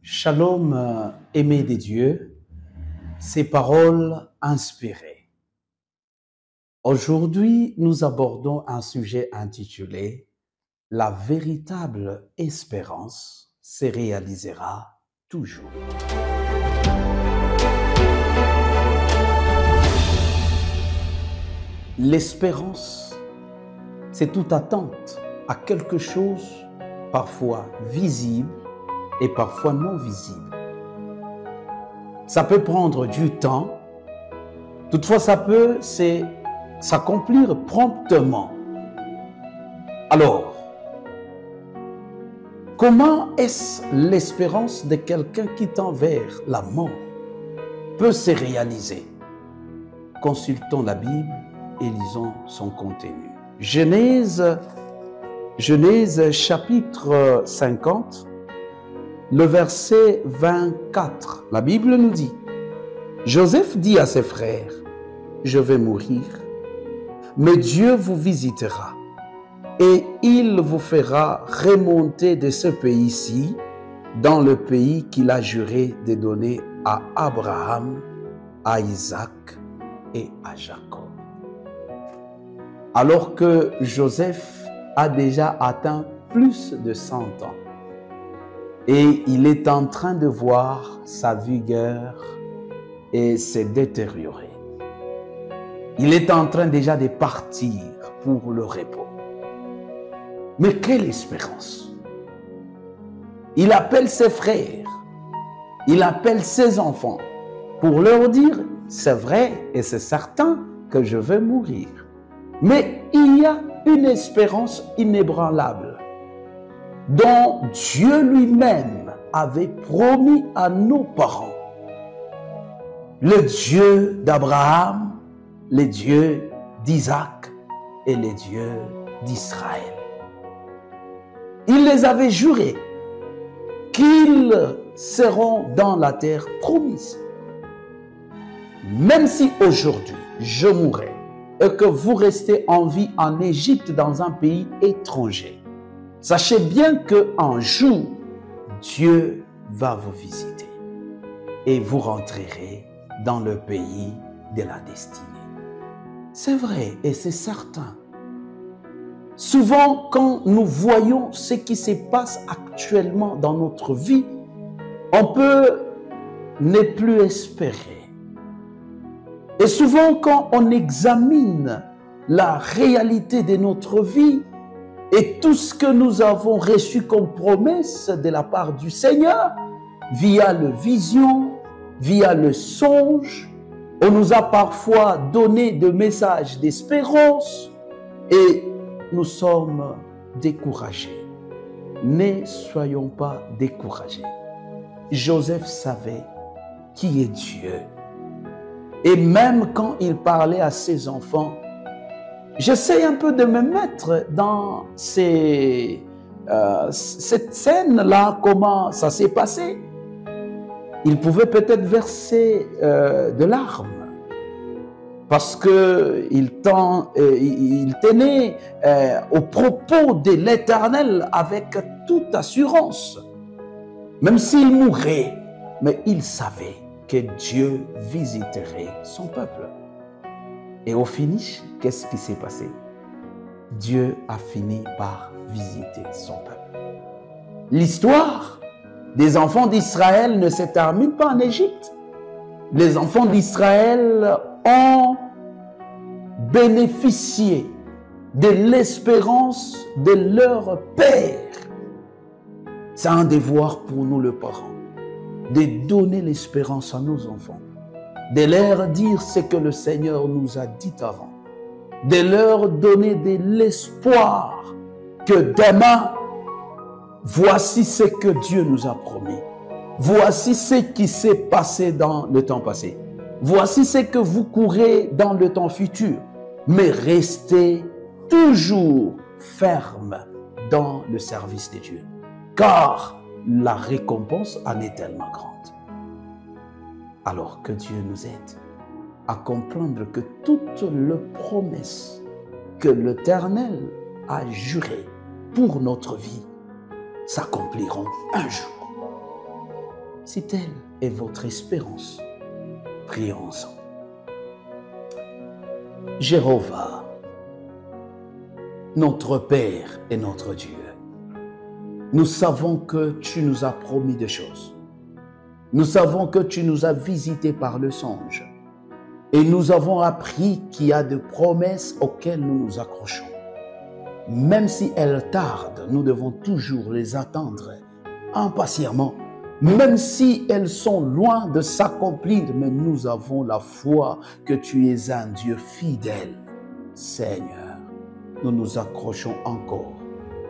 Shalom, aimé des dieux, ces paroles inspirées. Aujourd'hui, nous abordons un sujet intitulé « La véritable espérance se réalisera toujours ». L'espérance, c'est toute attente à quelque chose parfois visible et parfois non visible. Ça peut prendre du temps, toutefois ça peut s'accomplir promptement. Alors, comment est-ce l'espérance de quelqu'un qui tend vers la mort peut se réaliser? Consultons la Bible et lisons son contenu. Genèse chapitre 50, le verset 24, la Bible nous dit, Joseph dit à ses frères, je vais mourir, mais Dieu vous visitera et il vous fera remonter de ce pays-ci dans le pays qu'il a juré de donner à Abraham, à Isaac et à Jacob. Alors que Joseph a déjà atteint plus de 100 ans, et il est en train de voir sa vigueur et se détériorer. Il est en train déjà de partir pour le repos. Mais quelle espérance! Il appelle ses frères, il appelle ses enfants pour leur dire, c'est vrai et c'est certain que je vais mourir. Mais il y a une espérance inébranlable dont Dieu lui-même avait promis à nos parents. Le Dieu d'Abraham, le Dieu d'Isaac et le Dieu d'Israël. Il les avait jurés qu'ils seront dans la terre promise. Même si aujourd'hui je mourrais et que vous restez en vie en Égypte dans un pays étranger, sachez bien qu'un jour, Dieu va vous visiter et vous rentrerez dans le pays de la destinée. C'est vrai et c'est certain. Souvent, quand nous voyons ce qui se passe actuellement dans notre vie, on peut ne plus espérer. Et souvent, quand on examine la réalité de notre vie, et tout ce que nous avons reçu comme promesse de la part du Seigneur, via le vision, via le songe, on nous a parfois donné des messages d'espérance et nous sommes découragés. Ne soyons pas découragés. Joseph savait qui est Dieu. Et même quand il parlait à ses enfants, j'essaie un peu de me mettre dans cette scène-là, comment ça s'est passé. Il pouvait peut-être verser de larmes parce qu'il tenait au propos de l'Éternel avec toute assurance. Même s'il mourait, mais il savait que Dieu visiterait son peuple. Et au finish, qu'est-ce qui s'est passé? Dieu a fini par visiter son peuple. L'histoire des enfants d'Israël ne se termine pas en Égypte. Les enfants d'Israël ont bénéficié de l'espérance de leur Père. C'est un devoir pour nous, les parents, de donner l'espérance à nos enfants, de leur dire ce que le Seigneur nous a dit avant, de leur donner de l'espoir que demain, voici ce que Dieu nous a promis. Voici ce qui s'est passé dans le temps passé. Voici ce que vous courez dans le temps futur. Mais restez toujours ferme dans le service de Dieu, car la récompense en est tellement grande. Alors que Dieu nous aide à comprendre que toutes les promesses que l'Éternel a jurées pour notre vie s'accompliront un jour. si telle est votre espérance, prions ensemble. Jéhovah, notre Père et notre Dieu, nous savons que tu nous as promis des choses. Nous savons que tu nous as visités par le songe. Et nous avons appris qu'il y a des promesses auxquelles nous nous accrochons. Même si elles tardent, nous devons toujours les attendre impatiemment. Même si elles sont loin de s'accomplir, mais nous avons la foi que tu es un Dieu fidèle. Seigneur, nous nous accrochons encore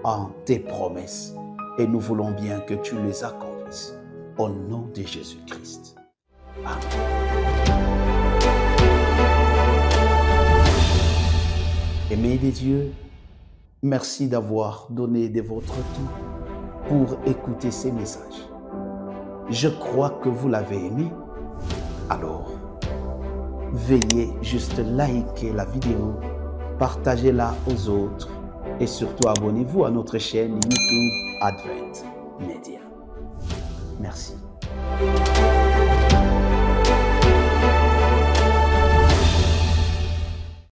en tes promesses et nous voulons bien que tu les accomplisses. Au nom de Jésus-Christ. Amen. Aimés de Dieu, merci d'avoir donné de votre temps pour écouter ces messages. Je crois que vous l'avez aimé. Alors, veuillez juste liker la vidéo, partagez-la aux autres et surtout abonnez-vous à notre chaîne YouTube Advent Media. Merci.